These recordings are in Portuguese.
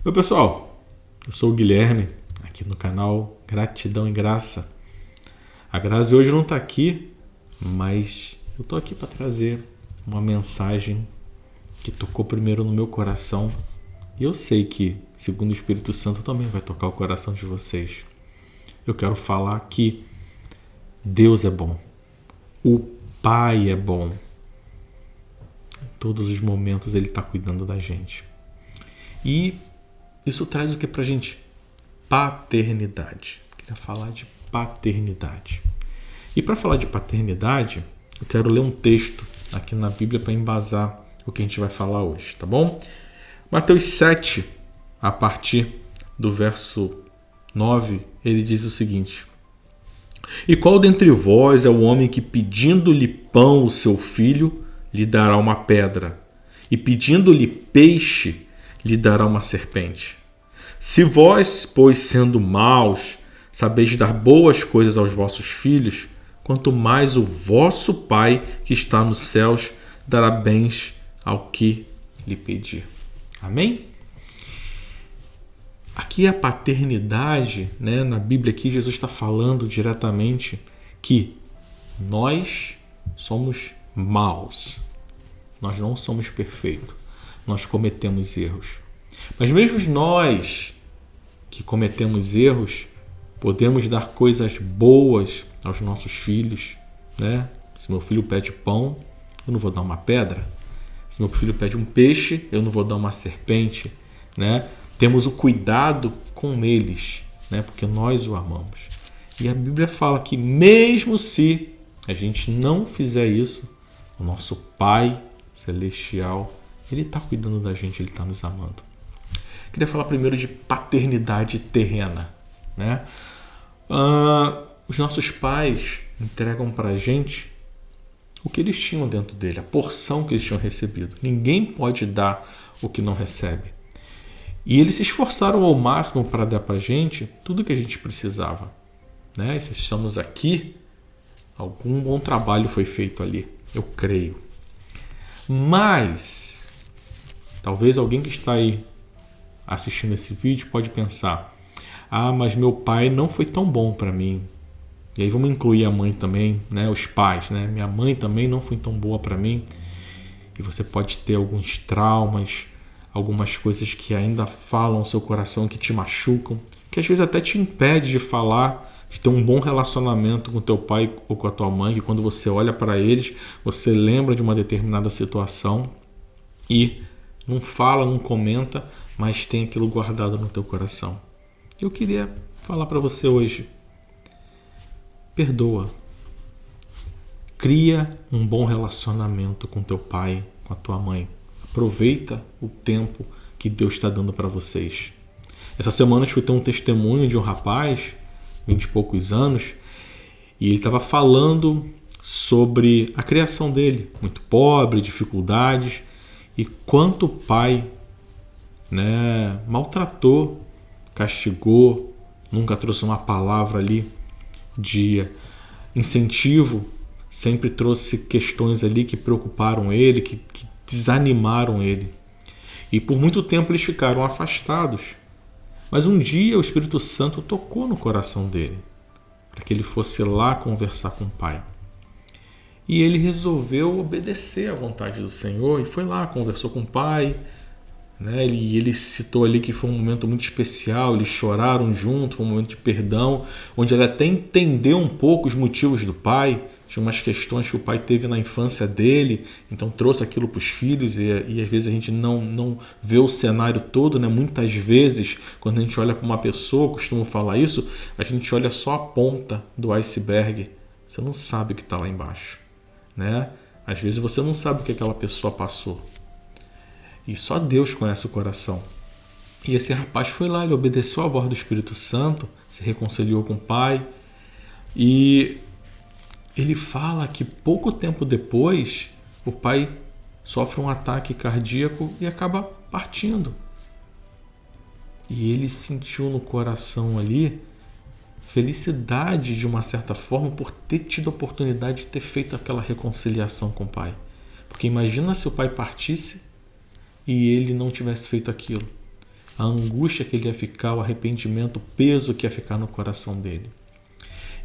Oi pessoal, eu sou o Guilherme, aqui no canal Gratidão e Graça. A Grazi hoje não está aqui, mas eu estou aqui para trazer uma mensagem que tocou primeiro no meu coração. E eu sei que, segundo o Espírito Santo, também vai tocar o coração de vocês. Eu quero falar que Deus é bom, o Pai é bom. Em todos os momentos Ele está cuidando da gente. E isso traz o que pra gente? Paternidade. Eu queria falar de paternidade. E para falar de paternidade, eu quero ler um texto aqui na Bíblia para embasar o que a gente vai falar hoje, tá bom? Mateus 7, a partir do verso 9, ele diz o seguinte: E qual dentre vós é o homem que, pedindo-lhe pão o seu filho, lhe dará uma pedra? E pedindo-lhe peixe, lhe dará uma serpente? Se vós, pois, sendo maus, sabeis dar boas coisas aos vossos filhos, quanto mais o vosso Pai, que está nos céus, dará bens ao que lhe pedir. Amém? Aqui a paternidade, né? Na Bíblia aqui Jesus está falando diretamente que nós somos maus. Nós não somos perfeitos. Nós cometemos erros. Mas mesmo nós que cometemos erros, podemos dar coisas boas aos nossos filhos, né? Se meu filho pede pão, eu não vou dar uma pedra. Se meu filho pede um peixe, eu não vou dar uma serpente, né? Temos o cuidado com eles, né? Porque nós o amamos. E a Bíblia fala que mesmo se a gente não fizer isso, o nosso Pai Celestial, Ele está cuidando da gente, Ele está nos amando. Queria falar primeiro de paternidade terrena, né? Os nossos pais entregam para a gente o que eles tinham dentro dele, a porção que eles tinham recebido. Ninguém pode dar o que não recebe. E eles se esforçaram ao máximo para dar para a gente tudo que a gente precisava, né? E se estamos aqui, algum bom trabalho foi feito ali, eu creio. Mas talvez alguém que está aí assistindo esse vídeo pode pensar: mas meu pai não foi tão bom para mim. E aí vamos incluir a mãe também, né? Os pais, né? Minha mãe também não foi tão boa para mim. E você pode ter alguns traumas, algumas coisas que ainda falam ao seu coração, que te machucam, que às vezes até te impede de falar, de ter um bom relacionamento com teu pai ou com a tua mãe, que quando você olha para eles, você lembra de uma determinada situação e não fala, não comenta, mas tem aquilo guardado no teu coração. Eu queria falar para você hoje: perdoa. Cria um bom relacionamento com teu pai, com a tua mãe. Aproveita o tempo que Deus está dando para vocês. Essa semana eu escutei um testemunho de um rapaz, 20 e poucos anos, e ele estava falando sobre a criação dele, muito pobre, dificuldades, e quanto o pai, né, maltratou, castigou, nunca trouxe uma palavra ali de incentivo, sempre trouxe questões ali que preocuparam ele, que desanimaram ele. E por muito tempo eles ficaram afastados. Mas um dia o Espírito Santo tocou no coração dele, para que ele fosse lá conversar com o pai. E ele resolveu obedecer à vontade do Senhor e foi lá, conversou com o pai, né? Ele citou ali que foi um momento muito especial, eles choraram junto, foi um momento de perdão, onde ele até entendeu um pouco os motivos do pai. Tinha umas questões que o pai teve na infância dele, então trouxe aquilo para os filhos e às vezes a gente não vê o cenário todo, né? Muitas vezes, quando a gente olha para uma pessoa, eu costumo falar isso, a gente olha só a ponta do iceberg, você não sabe o que está lá embaixo, né? Às vezes você não sabe o que aquela pessoa passou. E só Deus conhece o coração. E esse rapaz foi lá, ele obedeceu à voz do Espírito Santo, se reconciliou com o pai. E ele fala que pouco tempo depois, o pai sofre um ataque cardíaco e acaba partindo. E ele sentiu no coração ali felicidade, de uma certa forma, por ter tido a oportunidade de ter feito aquela reconciliação com o pai. Porque imagina se o pai partisse e ele não tivesse feito aquilo. a angústia que ele ia ficar, o arrependimento, o peso que ia ficar no coração dele.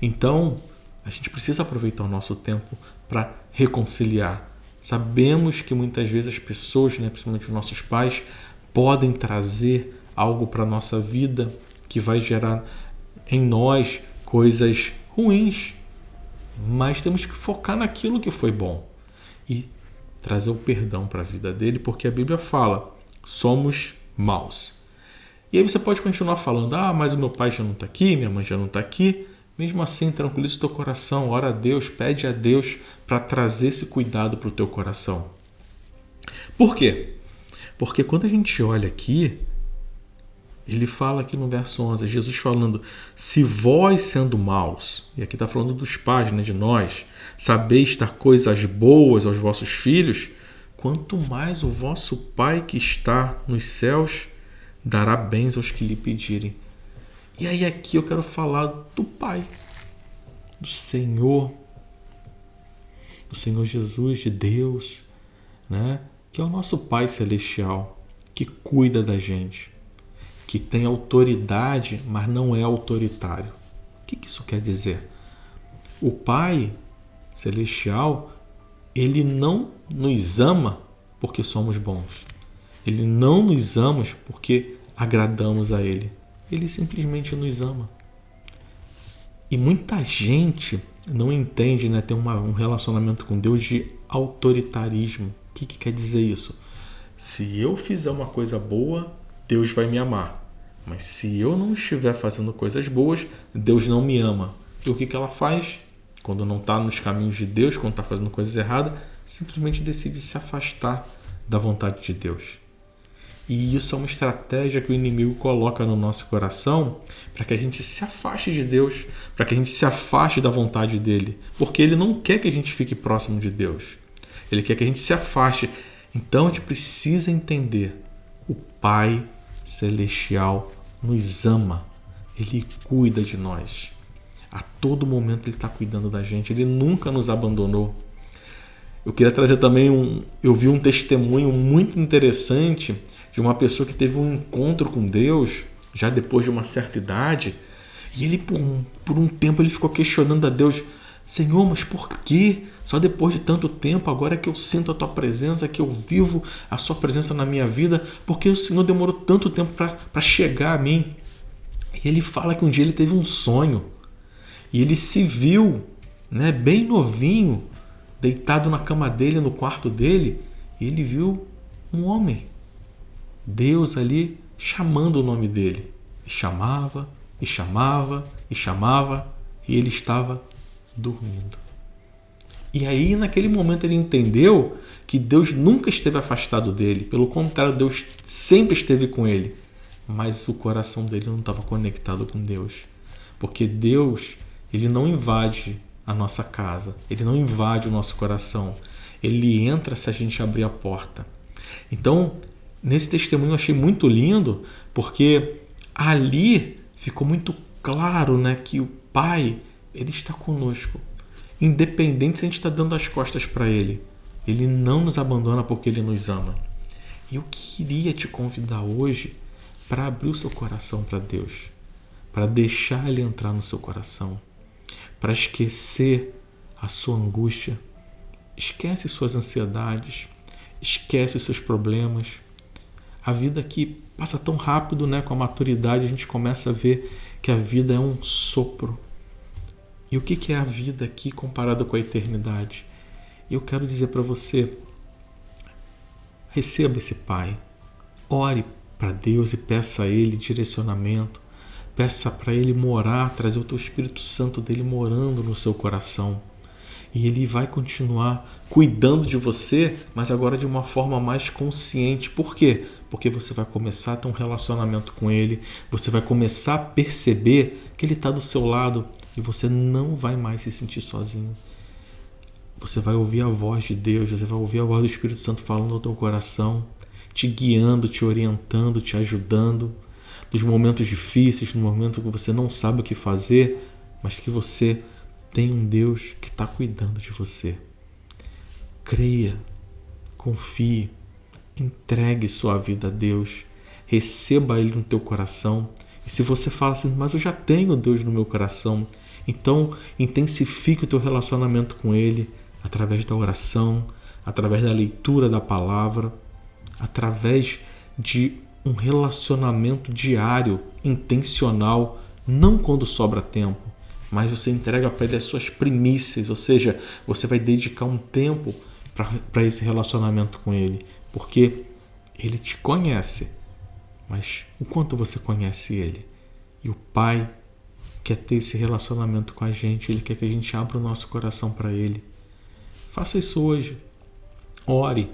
Então, a gente precisa aproveitar o nosso tempo para reconciliar. Sabemos que muitas vezes as pessoas, principalmente os nossos pais, podem trazer algo para a nossa vida que vai gerar em nós coisas ruins, mas temos que focar naquilo que foi bom e trazer o perdão para a vida dele, porque a Bíblia fala, somos maus. E aí você pode continuar falando, mas o meu pai já não está aqui, minha mãe já não está aqui. Mesmo assim, tranquiliza o teu coração, ora a Deus, pede a Deus para trazer esse cuidado para o teu coração. Por quê? Porque quando a gente olha aqui, ele fala aqui no verso 11, Jesus falando, se vós sendo maus, e aqui está falando dos pais, de nós, sabeis dar coisas boas aos vossos filhos, quanto mais o vosso Pai que está nos céus dará bens aos que lhe pedirem. E aí aqui eu quero falar do Pai, do Senhor Jesus, de Deus, que é o nosso Pai Celestial, que cuida da gente, que tem autoridade, mas não é autoritário. O que isso quer dizer? O Pai Celestial, ele não nos ama porque somos bons. Ele não nos ama porque agradamos a Ele. Ele simplesmente nos ama. E muita gente não entende, ter um relacionamento com Deus de autoritarismo. O que quer dizer isso? Se eu fizer uma coisa boa, Deus vai me amar. Mas se eu não estiver fazendo coisas boas, Deus não me ama. E o que ela faz? Quando não está nos caminhos de Deus, quando está fazendo coisas erradas, simplesmente decide se afastar da vontade de Deus. E isso é uma estratégia que o inimigo coloca no nosso coração para que a gente se afaste de Deus, para que a gente se afaste da vontade dele, porque ele não quer que a gente fique próximo de Deus. Ele quer que a gente se afaste. Então a gente precisa entender: o Pai Celestial nos ama, Ele cuida de nós. A todo momento Ele está cuidando da gente, Ele nunca nos abandonou. Eu queria trazer também eu vi um testemunho muito interessante de uma pessoa que teve um encontro com Deus já depois de uma certa idade, e ele por um tempo ele ficou questionando a Deus: Senhor, mas por que só depois de tanto tempo, agora que eu sinto a Tua presença, que eu vivo a Sua presença na minha vida, por que o Senhor demorou tanto tempo para chegar a mim? E ele fala que um dia ele teve um sonho e ele se viu, bem novinho, deitado na cama dele, no quarto dele, e ele viu um homem, Deus ali chamando o nome dele. E chamava, e chamava, e chamava, e ele estava dormindo. E aí, naquele momento, ele entendeu que Deus nunca esteve afastado dele. Pelo contrário, Deus sempre esteve com ele. Mas o coração dele não estava conectado com Deus. Porque Deus, ele não invade a nossa casa. Ele não invade o nosso coração. Ele entra se a gente abrir a porta. Então, nesse testemunho eu achei muito lindo, porque ali ficou muito claro, que o Pai, ele está conosco. Independente se a gente está dando as costas para Ele. Ele não nos abandona porque Ele nos ama. E eu queria te convidar hoje para abrir o seu coração para Deus, para deixar Ele entrar no seu coração, para esquecer a sua angústia, esquece suas ansiedades, esquece os seus problemas. A vida aqui passa tão rápido, com a maturidade a gente começa a ver que a vida é um sopro. E o que é a vida aqui comparada com a eternidade? Eu quero dizer para você: receba esse Pai, ore para Deus e peça a Ele direcionamento, peça para Ele morar, trazer o teu Espírito Santo dele morando no seu coração. E Ele vai continuar cuidando de você, mas agora de uma forma mais consciente. Por quê? Porque você vai começar a ter um relacionamento com Ele, você vai começar a perceber que Ele está do seu lado e você não vai mais se sentir sozinho. Você vai ouvir a voz de Deus, você vai ouvir a voz do Espírito Santo falando no teu coração, te guiando, te orientando, te ajudando, nos momentos difíceis, no momento que você não sabe o que fazer, mas que você tem um Deus que está cuidando de você. Creia, confie, entregue sua vida a Deus, receba Ele no teu coração. E se você fala assim, mas eu já tenho Deus no meu coração, então intensifique o teu relacionamento com Ele através da oração, através da leitura da palavra, através de um relacionamento diário, intencional, não quando sobra tempo, mas você entrega para Ele as suas primícias, ou seja, você vai dedicar um tempo para esse relacionamento com Ele, porque Ele te conhece, mas o quanto você conhece Ele? E o Pai quer ter esse relacionamento com a gente, Ele quer que a gente abra o nosso coração para Ele. Faça isso hoje. Ore,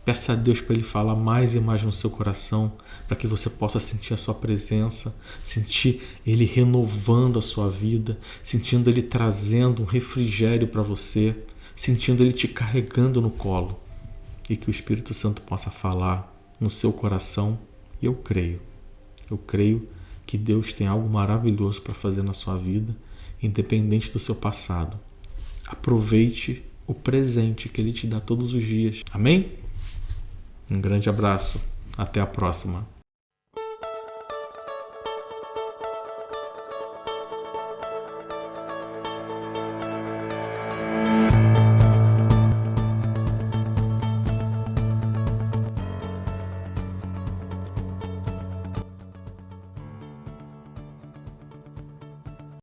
peça a Deus para Ele falar mais e mais no seu coração, para que você possa sentir a sua presença, sentir Ele renovando a sua vida, sentindo Ele trazendo um refrigério para você, sentindo Ele te carregando no colo, e que o Espírito Santo possa falar no seu coração. E eu creio que Deus tem algo maravilhoso para fazer na sua vida, independente do seu passado. Aproveite o presente que Ele te dá todos os dias. Amém? Um grande abraço. Até a próxima.